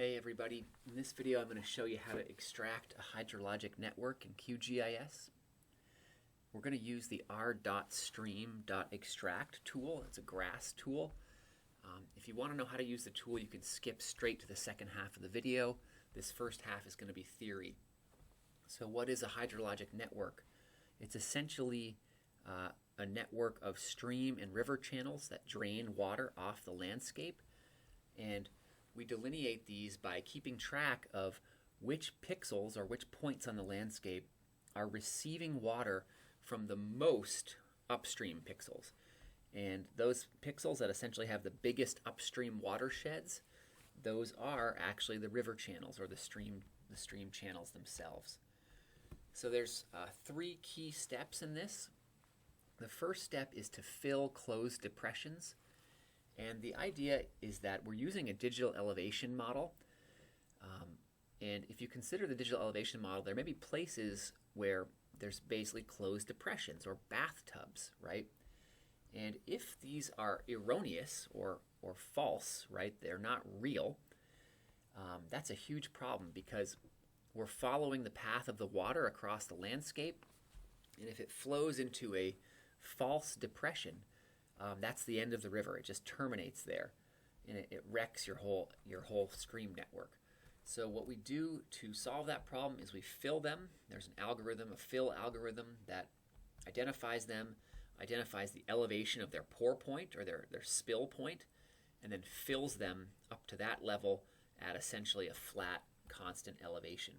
Hey everybody, in this video I'm going to show you how to extract a hydrologic network in QGIS. We're going to use the r.stream.extract tool. It's a GRASS tool. If you want to know how to use the tool, you can skip straight to the second half of the video. This first half is going to be theory. So what is a hydrologic network? It's essentially a network of stream and river channels that drain water off the landscape, and we delineate these by keeping track of which pixels or which points on the landscape are receiving water from the most upstream pixels. And those pixels that essentially have the biggest upstream watersheds, those are actually the river channels or the stream channels themselves. So there's three key steps in this. The first step is to fill closed depressions. And the idea is that we're using a digital elevation model. And if you consider the digital elevation model, there may be places where there's basically closed depressions or bathtubs, right? And if these are erroneous or false, right, they're not real, that's a huge problem because we're following the path of the water across the landscape. And if it flows into a false depression, that's the end of the river. It just terminates there, and it wrecks your whole stream network. So what we do to solve that problem is we fill them. There's an algorithm, a fill algorithm, that identifies them, identifies the elevation of their pour point or their spill point, and then fills them up to that level at essentially a flat, constant elevation.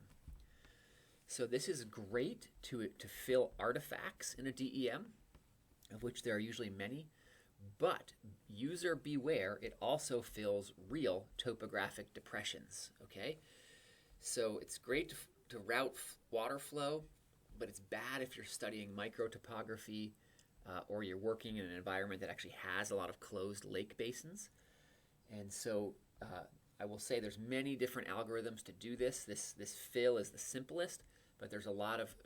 So this is great to fill artifacts in a DEM, of which there are usually many. But user beware, it also fills real topographic depressions, okay? So it's great to route water flow, but it's bad if you're studying microtopography or you're working in an environment that actually has a lot of closed lake basins. And so I will say there's many different algorithms to do this. This fill is the simplest, but there's a lot of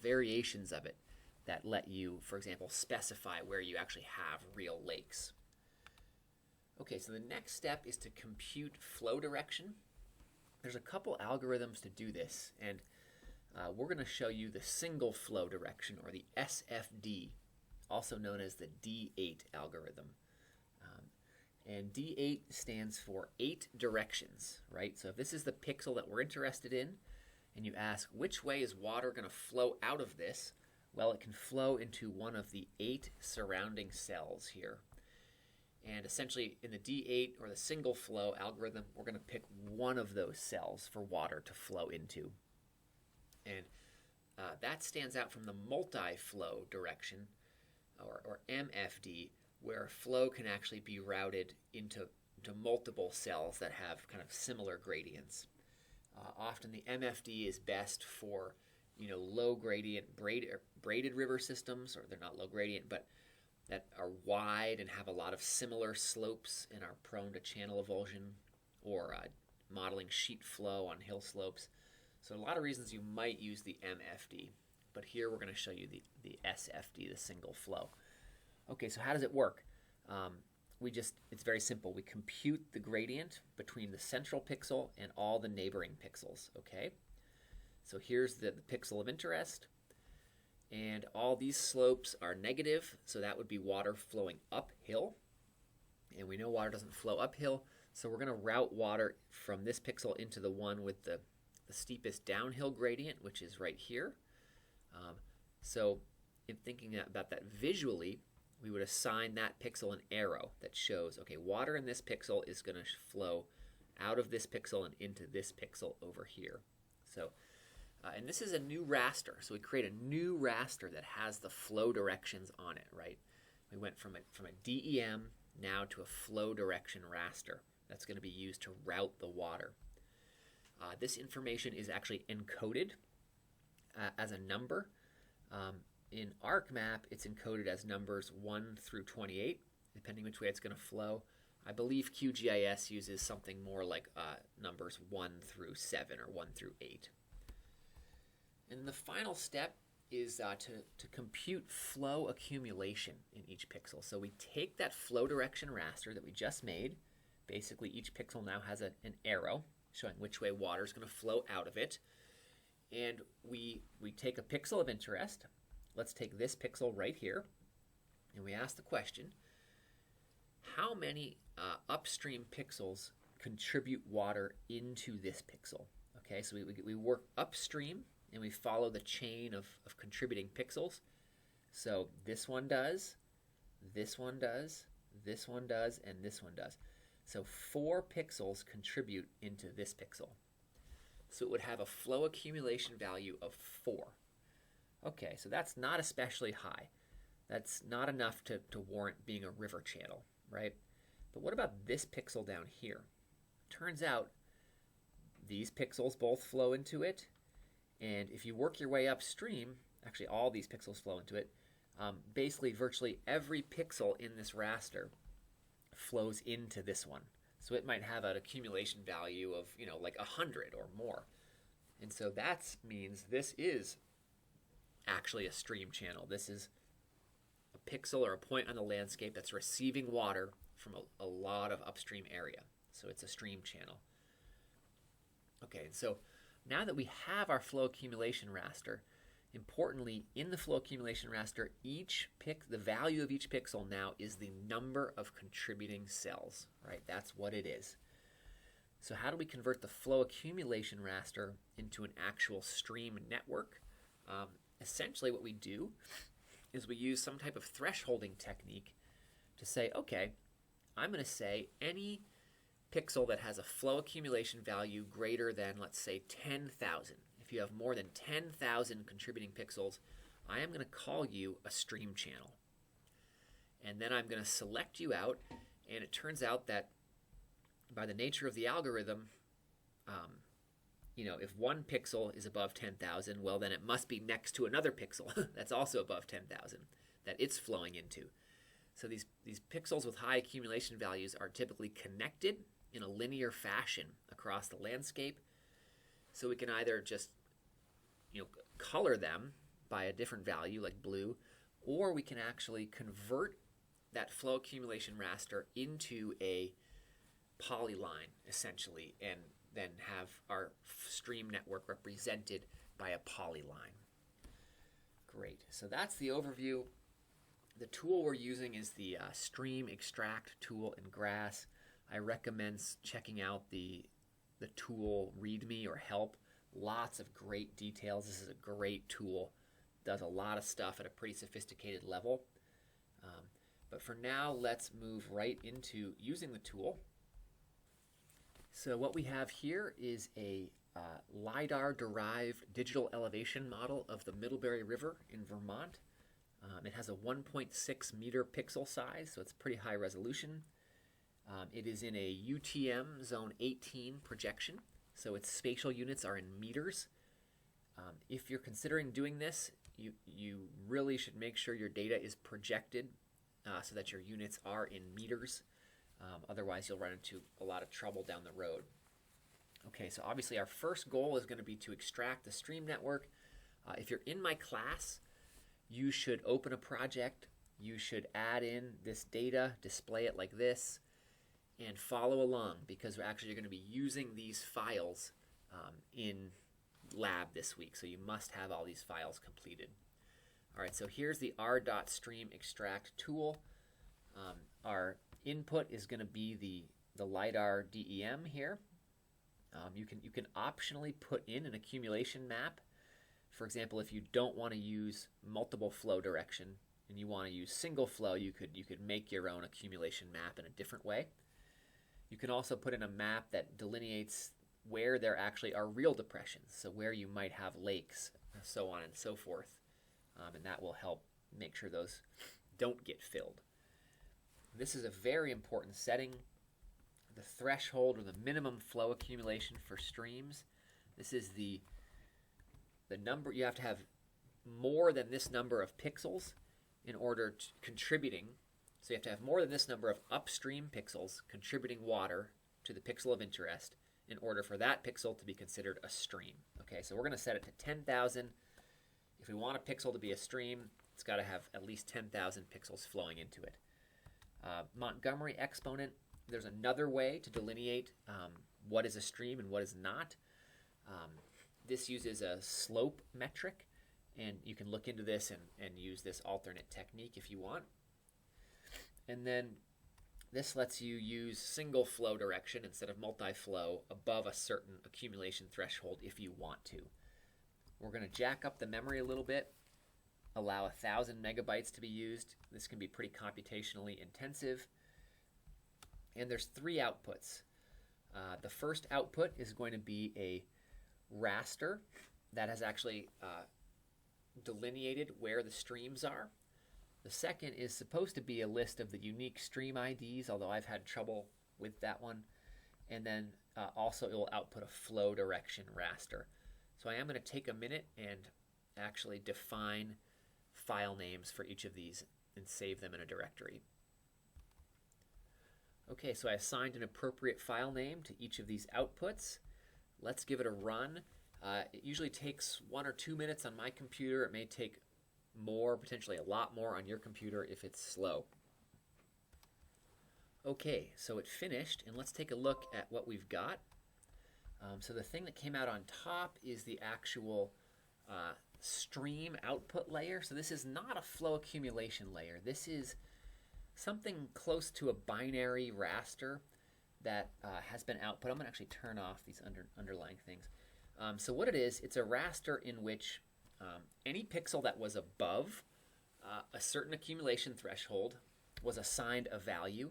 variations of it that let you, for example, specify where you actually have real lakes. Okay, so the next step is to compute flow direction. There's a couple algorithms to do this, and we're going to show you the single flow direction, or the SFD, also known as the D8 algorithm. And D8 stands for 8 directions, right? So if this is the pixel that we're interested in, and you ask which way is water going to flow out of this, well, it can flow into one of the 8 surrounding cells here. And essentially, in the D8 or the single flow algorithm, we're going to pick one of those cells for water to flow into. And that stands out from the multi-flow direction, or MFD, where flow can actually be routed into multiple cells that have kind of similar gradients. Often the MFD is best for low gradient braided river systems, or they're not low gradient, but that are wide and have a lot of similar slopes and are prone to channel avulsion, or modeling sheet flow on hill slopes. So a lot of reasons you might use the MFD, but here we're going to show you the SFD, the single flow. Okay, so how does it work? It's very simple. We compute the gradient between the central pixel and all the neighboring pixels, okay? So here's the pixel of interest, and all these slopes are negative, so that would be water flowing uphill. And we know water doesn't flow uphill, so we're going to route water from this pixel into the one with the steepest downhill gradient, which is right here. So in thinking about that visually, we would assign that pixel an arrow that shows, okay, water in this pixel is going to flow out of this pixel and into this pixel over here. So and this is a new raster, so we create a new raster that has the flow directions on it, right? We went from a DEM now to a flow direction raster that's going to be used to route the water. This information is actually encoded as a number. In ArcMap, it's encoded as numbers 1 through 28, depending which way it's going to flow. I believe QGIS uses something more like numbers 1 through 7 or 1 through 8. And the final step is to compute flow accumulation in each pixel. So we take that flow direction raster that we just made, Basically, each pixel now has an arrow showing which way water is going to flow out of it. And we take a pixel of interest. Let's take this pixel right here, and we ask the question, how many upstream pixels contribute water into this pixel? Okay, so we work upstream, and we follow the chain of contributing pixels. So this one does, this one does, this one does, and this one does. So 4 pixels contribute into this pixel. So it would have a flow accumulation value of 4. Okay, so that's not especially high. That's not enough to warrant being a river channel, right? But what about this pixel down here? Turns out these pixels both flow into it, and if you work your way upstream, actually all these pixels flow into it, basically virtually every pixel in this raster flows into this one. So it might have an accumulation value of, like 100 or more. And so that means this is actually a stream channel. This is a pixel or a point on the landscape that's receiving water from a lot of upstream area. So it's a stream channel. Okay, and so now that we have our flow accumulation raster, importantly, in the flow accumulation raster, the value of each pixel now is the number of contributing cells, right? That's what it is. So how do we convert the flow accumulation raster into an actual stream network? Essentially what we do is we use some type of thresholding technique to say, okay, I'm going to say any pixel that has a flow accumulation value greater than, let's say, 10,000. If you have more than 10,000 contributing pixels, I am going to call you a stream channel. And then I'm going to select you out, and it turns out that by the nature of the algorithm, if one pixel is above 10,000, well, then it must be next to another pixel that's also above 10,000 that it's flowing into. So these pixels with high accumulation values are typically connected in a linear fashion across the landscape. So we can either just color them by a different value like blue, or we can actually convert that flow accumulation raster into a polyline essentially, and then have our stream network represented by a polyline. Great, so that's the overview. The tool we're using is the r.stream.extract tool in GRASS. I recommend checking out the tool README or help. Lots of great details. This is a great tool. Does a lot of stuff at a pretty sophisticated level. But for now, let's move right into using the tool. So what we have here is a LiDAR-derived digital elevation model of the Middlebury River in Vermont. It has a 1.6 meter pixel size, so it's pretty high resolution. It is in a UTM zone 18 projection, so its spatial units are in meters. If you're considering doing this, you really should make sure your data is projected so that your units are in meters. Otherwise, you'll run into a lot of trouble down the road. Okay, so obviously our first goal is going to be to extract the stream network. If you're in my class, you should open a project. You should add in this data, display it like this, and follow along, because we're actually going to be using these files in lab this week. So you must have all these files completed. All right, so here's the r.stream.extract tool. Our input is going to be the LiDAR DEM here. You can optionally put in an accumulation map. For example, if you don't want to use multiple flow direction and you want to use single flow, you could make your own accumulation map in a different way. You can also put in a map that delineates where there actually are real depressions, so where you might have lakes, so on and so forth, and that will help make sure those don't get filled. This is a very important setting, the threshold or the minimum flow accumulation for streams. This is the number. You have to have more than this number of pixels in order to contributing. So you have to have more than this number of upstream pixels contributing water to the pixel of interest in order for that pixel to be considered a stream. Okay, so we're going to set it to 10,000. If we want a pixel to be a stream, it's got to have at least 10,000 pixels flowing into it. Montgomery exponent, There's another way to delineate what is a stream and what is not. This uses a slope metric, and you can look into this and use this alternate technique if you want. And then this lets you use single flow direction instead of multi-flow above a certain accumulation threshold if you want to. We're going to jack up the memory a little bit, allow 1,000 megabytes to be used. This can be pretty computationally intensive. And there's 3 outputs. The first output is going to be a raster that has actually delineated where the streams are. The second is supposed to be a list of the unique stream IDs, although I've had trouble with that one. And then also it will output a flow direction raster. So I am going to take a minute and actually define file names for each of these and save them in a directory. Okay, so I assigned an appropriate file name to each of these outputs. Let's give it a run. It usually takes 1 or 2 minutes on my computer. It may take more, potentially a lot more on your computer if it's slow. Okay, so it finished, and let's take a look at what we've got. So the thing that came out on top is the actual stream output layer. So this is not a flow accumulation layer. This is something close to a binary raster that has been output. I'm going to actually turn off these underlying things. So what it is, it's a raster in which any pixel that was above a certain accumulation threshold was assigned a value.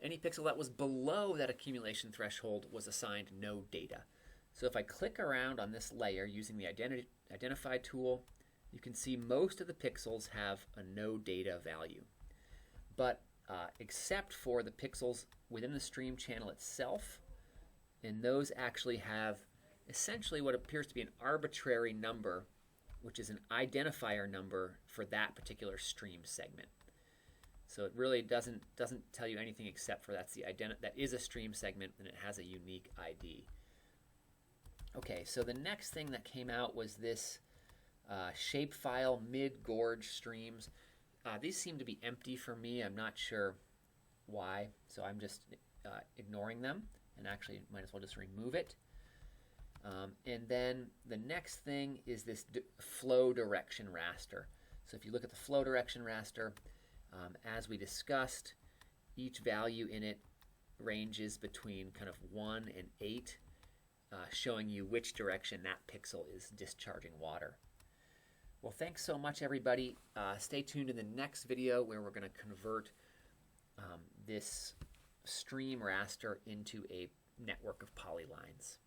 Any pixel that was below that accumulation threshold was assigned no data. So if I click around on this layer using the identify tool, you can see most of the pixels have a no data value. But except for the pixels within the stream channel itself, and those actually have essentially what appears to be an arbitrary number, which is an identifier number for that particular stream segment. So it really doesn't tell you anything except for that is a stream segment and it has a unique ID. Okay, so the next thing that came out was this shapefile mid-gorge streams. These seem to be empty for me. I'm not sure why, so I'm just ignoring them, and actually might as well just remove it. And then the next thing is this flow direction raster. So if you look at the flow direction raster, as we discussed, each value in it ranges between kind of 1 and 8, showing you which direction that pixel is discharging water. Well, thanks so much, everybody. Stay tuned in the next video where we're going to convert this stream raster into a network of polylines.